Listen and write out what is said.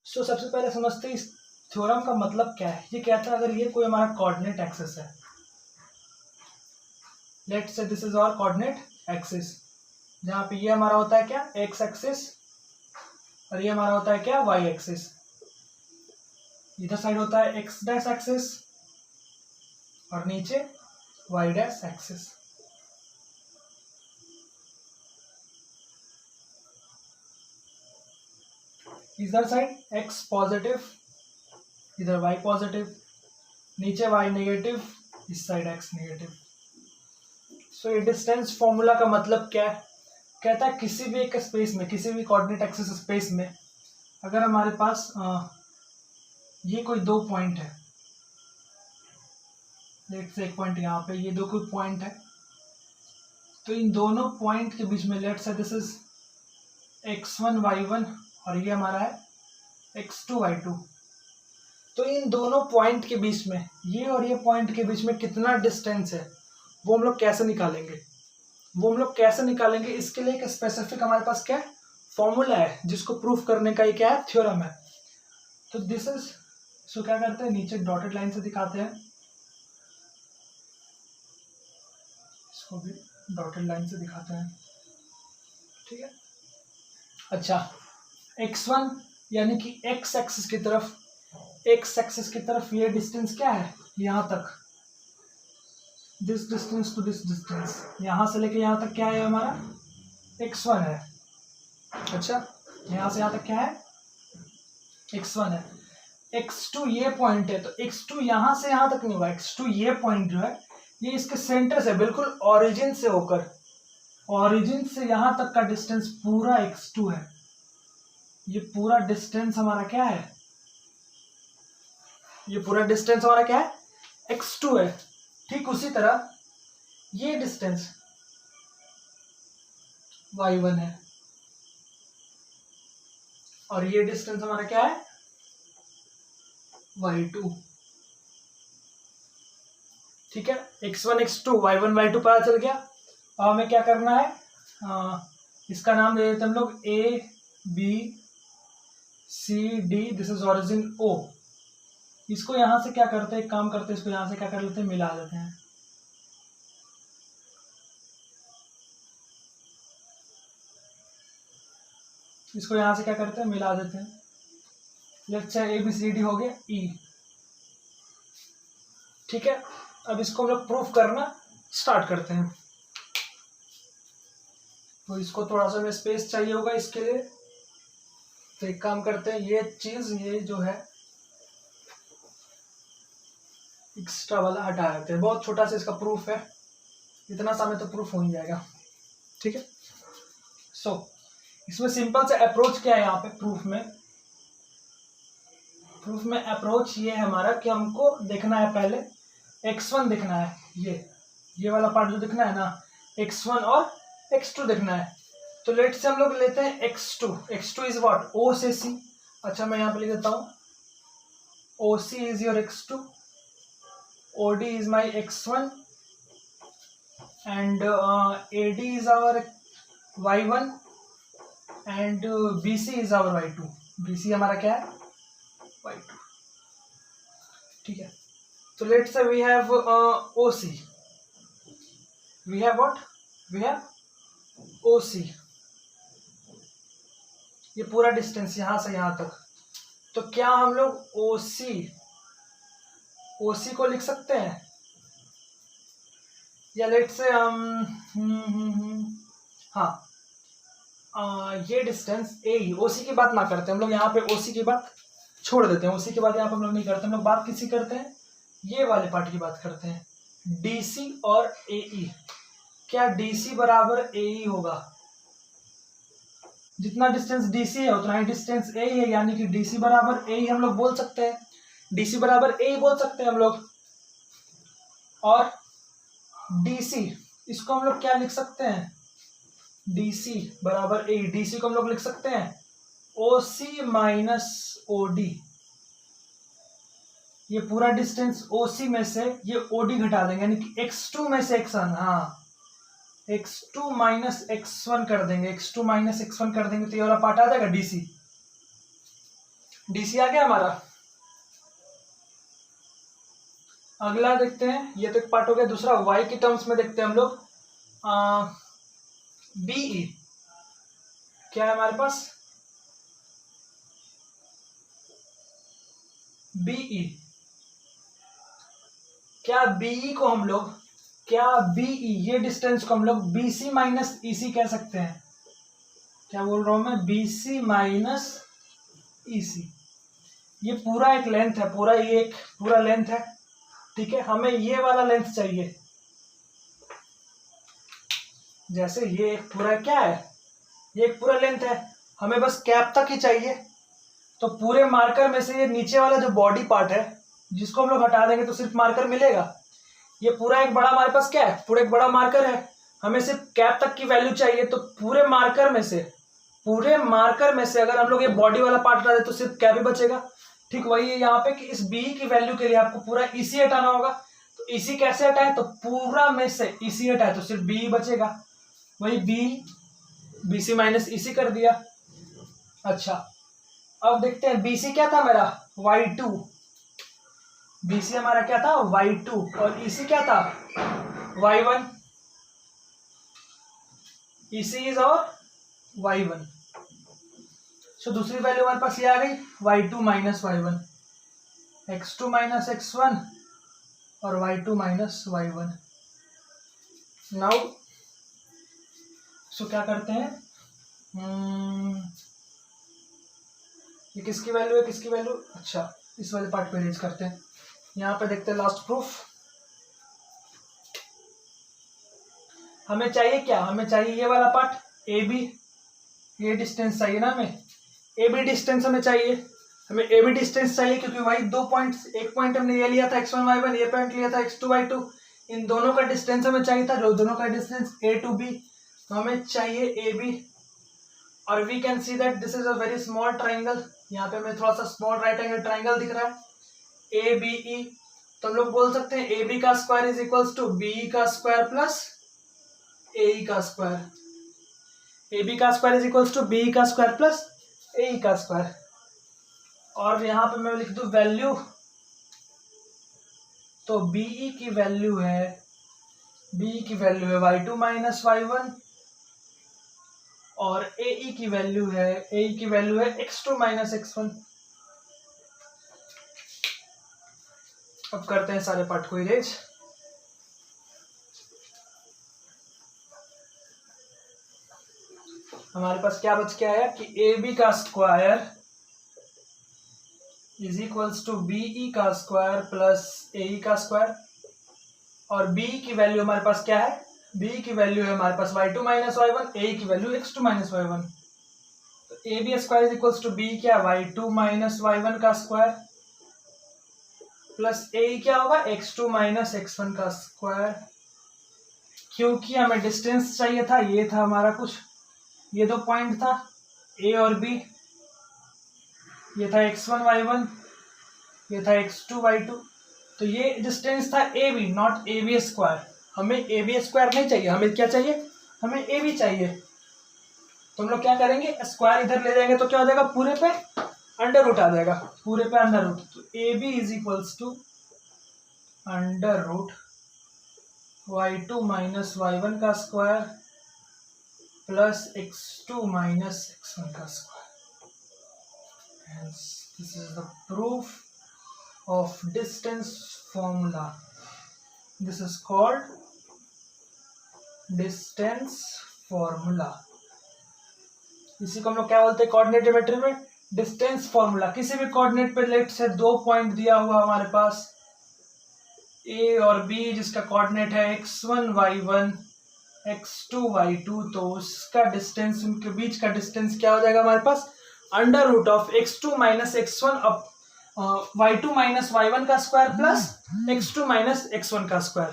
सबसे पहले समझते हैं इस थ्योरम का मतलब क्या है। ये कहता है अगर ये कोई हमारा कोऑर्डिनेट एक्सिस है, let's say this is our coordinate axis, जहाँ पे ये हमारा होता है क्या एक्स एक्सिस और ये हमारा होता है क्या वाई एक्सिस। इधर साइड होता है एक्स डैश एक्सिस और नीचे वाई डैश एक्सिस। इधर साइड x पॉजिटिव, इधर y पॉजिटिव, नीचे y नेगेटिव, इस साइड x नेगेटिव। सो ये डिस्टेंस फॉर्मूला का मतलब क्या है, कहता है किसी भी एक स्पेस में, किसी भी कोऑर्डिनेट एक्सिस स्पेस में अगर हमारे पास ये कोई दो पॉइंट है, लेट्स से एक पॉइंट यहाँ पे, ये दो कोई पॉइंट है, तो इन दोनों पॉइंट के बीच में let's say this is x1 y1 और ये हमारा है x2 y2। तो इन दोनों पॉइंट के बीच में, ये और ये पॉइंट के बीच में कितना डिस्टेंस है वो हम लोग कैसे निकालेंगे, इसके लिए एक स्पेसिफिक हमारे पास क्या है फॉर्मूला है, जिसको प्रूफ करने का ये क्या है थ्योरम है। तो दिस इज, सो क्या करते हैं नीचे डॉटेड लाइन से दिखाते हैं, इसको भी डॉटेड लाइन से दिखाते हैं, ठीक है। अच्छा, x1 यानी कि x एक्सिस की तरफ ये डिस्टेंस क्या है यहाँ तक, this distance to this distance, यहाँ से लेके यहाँ तक क्या है हमारा x1 है। अच्छा, यहाँ से यहाँ तक क्या है x1 है। x2 ये पॉइंट है, तो x2 यहाँ से यहाँ तक नहीं होगा, x2 ये पॉइंट जो है ये इसके सेंटर से बिल्कुल ऑरिजिन से होकर, ऑरिजिन से यहाँ तक का डिस्टेंस पूरा x2 है। ये पूरा डिस्टेंस हमारा क्या है, ये पूरा डिस्टेंस हमारा क्या है x2 है। ठीक उसी तरह ये डिस्टेंस y1 है और ये डिस्टेंस हमारा क्या है y2। ठीक है, x1 x2 y1 y2 पता चल गया। अब हमें क्या करना है, इसका नाम दे देते हम लोग a b c d, this is origin o। इसको यहां से क्या करते हैं, एक काम करते हैं, इसको यहां से क्या कर लेते हैं मिला देते हैं। इसको यहां से क्या करते हैं मिला देते हैं, let's say A B C D हो गया ई। ठीक है, अब इसको हम लोग प्रूफ करना स्टार्ट करते हैं। तो इसको थोड़ा सा हमें स्पेस चाहिए होगा इसके लिए, तो एक काम करते हैं, ये चीज ये जो है एक्स्ट्रा वाला हटा देते हैं। बहुत छोटा सा इसका प्रूफ है, इतना सा में तो प्रूफ हो ही जाएगा। ठीक है, सो इसमें सिंपल से अप्रोच क्या है यहाँ पे प्रूफ में अप्रोच ये है हमारा कि हमको देखना है पहले x1 दिखना है, ये वाला पार्ट जो दिखना है ना, x1 और x2 दिखना है। तो लेट से हम लोग लेते हैं x2 इज व्हाट o से c। अच्छा, मैं यहाँ पे लिख देता हूँ OC is your x2, OD is my x1 and AD is our y1 and BC is our y2। BC हमारा क्या है y2। ठीक है, तो let's say we have OC, we have what, we have OC, ये पूरा distance यहां से यहां तक। तो क्या हम लोग OC को लिख सकते हैं, या लेट्स से हाँ, ये डिस्टेंस AE, OC की बात ना करते हम लोग, यहाँ पे OC की बात छोड़ देते हैं, OC की बात यहाँ पे हम लोग नहीं करते, हम लोग बात किसी करते हैं ये वाले पार्ट की बात करते हैं, DC और AE। क्या DC बराबर AE होगा, जितना डिस्टेंस DC है उतना ही डिस्टेंस AE है, यानी कि DC बराबर AE हम लोग बोल सकते हैं, DC बराबर AE बोल सकते हैं हम लोग। और DC, इसको हम लोग क्या लिख सकते हैं, DC बराबर AE, DC को हम लोग लिख सकते हैं OC माइनस OD। ये पूरा डिस्टेंस OC में से ये OD घटा देंगे, यानी कि x2 में से x1, हाँ x2 माइनस x1 कर देंगे, x2 माइनस x1 कर देंगे, तो ये वाला पार्ट आ जाएगा DC। DC आ गया हमारा। अगला देखते हैं, ये तो एक पार्ट हो गया। दूसरा y की टर्म्स में देखते हैं हम लोग। BE क्या है हमारे पास, BE क्या BE को हम लोग, क्या BE ये डिस्टेंस को हम लोग BC माइनस EC कह सकते हैं। क्या बोल रहा हूं मैं, BC माइनस EC। ये पूरा एक लेंथ है, पूरा ये एक पूरा लेंथ है, ठीक है। हमें ये वाला लेंथ चाहिए, जैसे ये एक पूरा क्या है, ये एक पूरा लेंथ है, हमें बस कैप तक ही चाहिए। तो पूरे मार्कर में से ये नीचे वाला जो बॉडी पार्ट है, जिसको हम लोग हटा देंगे तो सिर्फ मार्कर मिलेगा। ये पूरा एक बड़ा हमारे पास क्या है, पूरा एक बड़ा मार्कर है, हमें सिर्फ कैप तक की वैल्यू चाहिए। तो पूरे मार्कर में से अगर हम लोग ये बॉडी वाला पार्ट हटा दे तो सिर्फ कैप ही बचेगा। ठीक वही है यहाँ पे कि इस बी की वैल्यू के लिए आपको पूरा EC हटाना होगा। तो EC कैसे हटाए, तो पूरा में से EC हटाए तो सिर्फ बी बचेगा, वही BC माइनस EC कर दिया। अच्छा अब देखते हैं BC क्या था मेरा, Y2। BC हमारा क्या था, Y2, और EC क्या था, Y1। EC इज और Y1। सो दूसरी वैल्यू हमारे पास ये आ गई, Y2 minus Y1, X2 minus X1 और Y2 minus Y1। Now so क्या करते हैं, ये किसकी वैल्यू है, किसकी वैल्यू, अच्छा इस वाले पार्ट पे रेज करते हैं। यहाँ पे देखते हैं लास्ट प्रूफ। हमें चाहिए क्या, हमें चाहिए ये वाला पार्ट AB, ये डिस्टेंस चाहिए ना हमें, AB डिस्टेंस हमें चाहिए, हमें AB डिस्टेंस चाहिए क्योंकि वही दो पॉइंट्स, एक पॉइंट हमने ये लिया था X1 Y1, ये पॉइंट लिया था X2 Y2, इन दोनों का डिस्टेंस हमें चाहिए था, जो दोनों का डिस्टेंस A to B। तो हमें चाहिए AB, और we can see that this is a very small triangle. यहाँ पे हमें थोड़ा सा स्मॉल राइट एंगल ट्राइंगल दिख रहा है ABE। तो हम लोग बोल सकते हैं AB का square is equals to BE का स्क्वायर प्लस AE का स्क्वायर। AB का square is equals to BE का स्क्वायर प्लस AE का स्क्वायर। और यहाँ पे मैं लिख दूं वैल्यू, तो BE की वैल्यू है, BE की वैल्यू है Y2 माइनस Y1, और AE की वैल्यू है X2 माइनस X1। अब करते हैं सारे पार्ट को इरेज। हमारे पास क्या बच के आया कि AB का square is equals to BE का स्क्वायर प्लस AE का स्क्वायर, और BE की वैल्यू हमारे पास क्या है, BE की वैल्यू है हमारे पास Y2 माइनस Y1, AE की वैल्यू X2 माइनस Y1। तो AB square is equals to B क्या, Y2 माइनस Y1 का स्क्वायर प्लस AE क्या होगा, X2 माइनस X1 का स्क्वायर। क्योंकि हमें डिस्टेंस चाहिए था, ये था हमारा कुछ, ये दो पॉइंट था A और B, ये था X1 Y1, ये था X2 Y2। तो ये डिस्टेंस था AB, नॉट AB स्क्वायर। हमें AB स्क्वायर नहीं चाहिए, हमें क्या चाहिए, हमें AB चाहिए। तो हम लोग क्या करेंगे, स्क्वायर इधर ले जाएंगे तो क्या हो जाएगा, पूरे पे अंडर रूट आ जाएगा, पूरे पे अंडर रूट। तो AB is equals to under root Y2 minus Y1 का square plus X2 minus X1 का square. This is the proof of distance formula. This is called distance formula. इसी को हम लोग क्या बोलते हैं कोऑर्डिनेट ज्योमेट्री में, डिस्टेंस फॉर्मूला। किसी भी कोऑर्डिनेट पे लेट से दो पॉइंट दिया हुआ हमारे पास A और B, जिसका कोऑर्डिनेट है X1 Y1 X2 Y2, तो उसका डिस्टेंस, उनके बीच का डिस्टेंस क्या हो जाएगा हमारे पास, under root of X2 minus X1 अब Y2 माइनस Y1 का square plus X2 minus X1 का स्क्वायर।